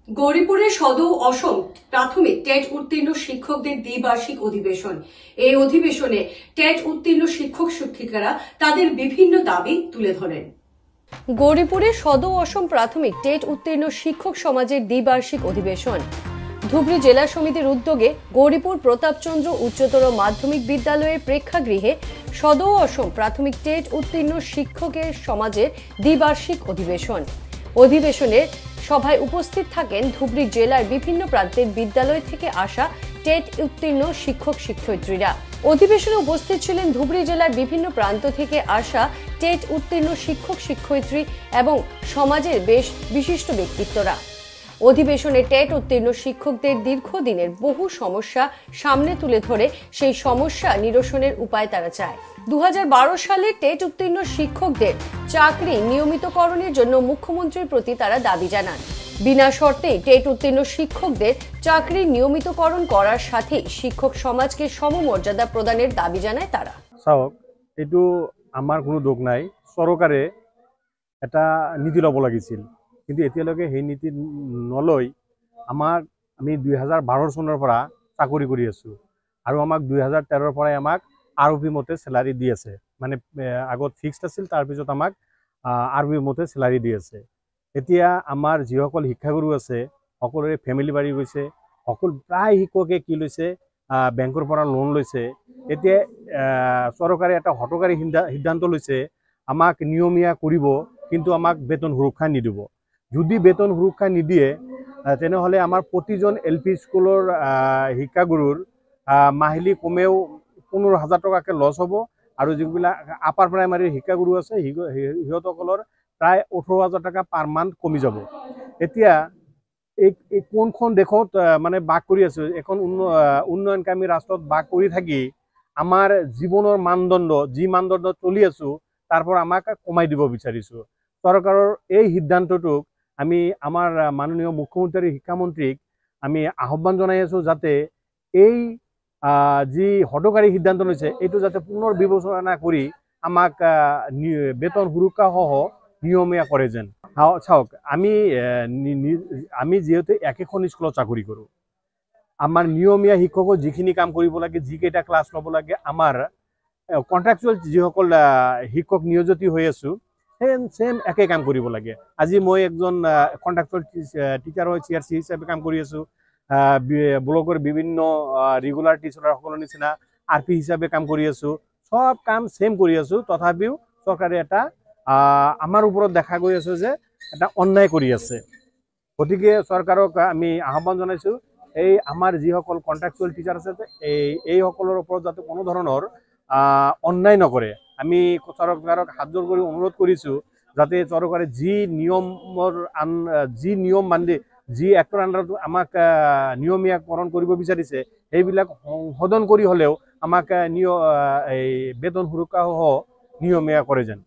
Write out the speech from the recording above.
গৌরীপুরের সদৌ অসম প্রাথমিক টেট উত্তীর্ণ শিক্ষকদের দ্বিবার্ষিক অধিবেশন। এই অধিবেশনে টেট উত্তীর্ণ শিক্ষক শিক্ষিকারা তাদের বিভিন্ন দাবি তুলে ধরেন। গৌরীপুরে সদৌ অসম প্রাথমিক টেট উত্তীর্ণ শিক্ষক সমাজের দ্বিবার্ষিক অধিবেশন ধুবড়ী জেলা সমিতির উদ্যোগে গৌরীপুর প্রতাপচন্দ্র উচ্চতর মাধ্যমিক বিদ্যালয়ের প্রেক্ষাগৃহে সদৌ অসম প্রাথমিক টেট উত্তীর্ণ শিক্ষকের সমাজের দ্বিবার্ষিক অধিবেশনে সভায় উপস্থিত থাকেন ধুবড়ী জেলার বিভিন্ন প্রান্তের বিদ্যালয় থেকে আসা টেট উত্তীর্ণ শিক্ষক শিক্ষয়িত্রীরা। অধিবেশনে উপস্থিত ছিলেন ধুবড়ী জেলার বিভিন্ন প্রান্ত থেকে আসা টেট উত্তীর্ণ শিক্ষক শিক্ষয়িত্রী এবং সমাজের বেশ বিশিষ্ট ব্যক্তিত্বরা। অধিবেশনে টেট উত্তীর্ণ শিক্ষকদের দীর্ঘদিনের বহু সমস্যা সামনে তুলে ধরে সেই সমস্যা নিরসনের উপায় তারা চায়। 2012 সালে টেট উত্তীর্ণ শিক্ষকদের চাকরি নিয়মিতকরণের জন্য মুখ্যমন্ত্রীর প্রতি তারা দাবি জানান। বিনা শর্তে টেট উত্তীর্ণ শিক্ষকদের চাকরি নিয়মিতকরণ করার সাথে শিক্ষক সমাজকে সমমর্যাদা প্রদানের দাবি জানায় তারা। এইটো আমার কোনো দোষ নাই, সরকারে এটা নীতি লব লাগিছিল, কিন্তু এতিয়ালৈকে সেই নীতি নলৈ আমি 2012 চনৰ পৰা চাকৰি কৰি আছো আৰু আমাক 2013 পৰাই আমাক আৰপি মতে স্যালাৰি দি আছে। মানে আগত ফিক্সড আছিল, তাৰপিছত আমাক আৰপি মতে স্যালাৰি দি আছে। এতিয়া আমাৰ যিসকল শিক্ষাগুৰু আছে সকলোৰে ফেমিলি বাঢ়ি গৈছে, প্ৰায় শিক্ষকে কি লৈছে বেংকৰ পৰা লোন লৈছে। এতিয়া চৰকাৰে এটা হঠকাৰী সিদ্ধান্ত লৈছে, আমাক নিয়মীয়া কৰিব কিন্তু আমাক বেতন সুৰক্ষা নিদিব। যদি বেতন সুৰক্ষা নিদিয়ে তেনেহলে আমাৰ প্ৰতিজন LP স্কুলৰ শিক্ষাগুৰুৰ মাহিলী কমেও 15,000 টকাকৈ লছ হ'ব আৰু যিবিলাক আপাৰ প্ৰাইমাৰীৰ শিক্ষাগুৰু আছে সিহঁতসকলৰ প্ৰায় 18,000 টকা পাৰ মান্থ কমি যাব। এতিয়া এই কোনখন দেশত মানে বাস কৰি আছো, এখন উন্নয়নকামী ৰাষ্ট্ৰত বাস কৰি থাকি আমাৰ জীৱনৰ মানদণ্ড যি মানদণ্ড চলি আছো তাৰ পৰা আমাক কমাই দিব বিচাৰিছো। চৰকাৰৰ এই সিদ্ধান্তটোক আমি আমাৰ মাননীয় মুখ্যমন্ত্ৰী শিক্ষামন্ত্ৰীক আমি আহ্বান জনাই আছো যাতে এই যি হঠকাৰী সিদ্ধান্ত লৈছে এইটো যাতে পুনৰ বিবেচনা কৰি আমাক বেতন সুৰক্ষা সহ নিয়মীয়া কৰে যেন। চাওক, আমি যিহেতু একেখন স্কুলত চাকৰি কৰোঁ, আমাৰ নিয়মীয়া শিক্ষকৰ যিখিনি কাম কৰিব লাগে, যিকেইটা ক্লাছ ল'ব লাগে, আমাৰ কণ্ট্ৰেকচুৱেল যিসকল শিক্ষক নিয়োজিত হৈ আছো সেম একে কাম কৰিব লাগে। আজি মই একজন কণ্ট্ৰেকচুৱেল টিচাৰ হয়, CRC হিচাপে কাম কৰি আছো। ব্লকৰ বিভিন্ন ৰেগুলাৰ টিচাৰসকলৰ নিচিনা RP হিচাপে কাম কৰি আছো। সব কাম সেম কৰি আছো, তথাপিও চৰকাৰে এটা আমাৰ ওপৰত দেখা গৈ আছে যে এটা অন্যায় কৰি আছে। গতিকে চৰকাৰক আমি আহ্বান জনাইছো, এই আমাৰ যিসকল কণ্ট্ৰেকচুৱেল টিচাৰ আছে এইসকলৰ ওপৰত যাতে কোনো ধৰণৰ অন্যায় নকৰে। আমি চৰকাৰক হাত জোৰ কৰি অনুৰোধ কৰিছো যাতে চৰকাৰে যি নিয়ম বান্ধি যি এক্টৰ আণ্ডাৰত আমাক নিয়মীয়াকৰণ কৰিব বিচাৰিছে সেইবিলাক সংশোধন কৰি হ'লেও আমাক এই বেতন সুৰক্ষা সহ নিয়মীয়া কৰে যেন।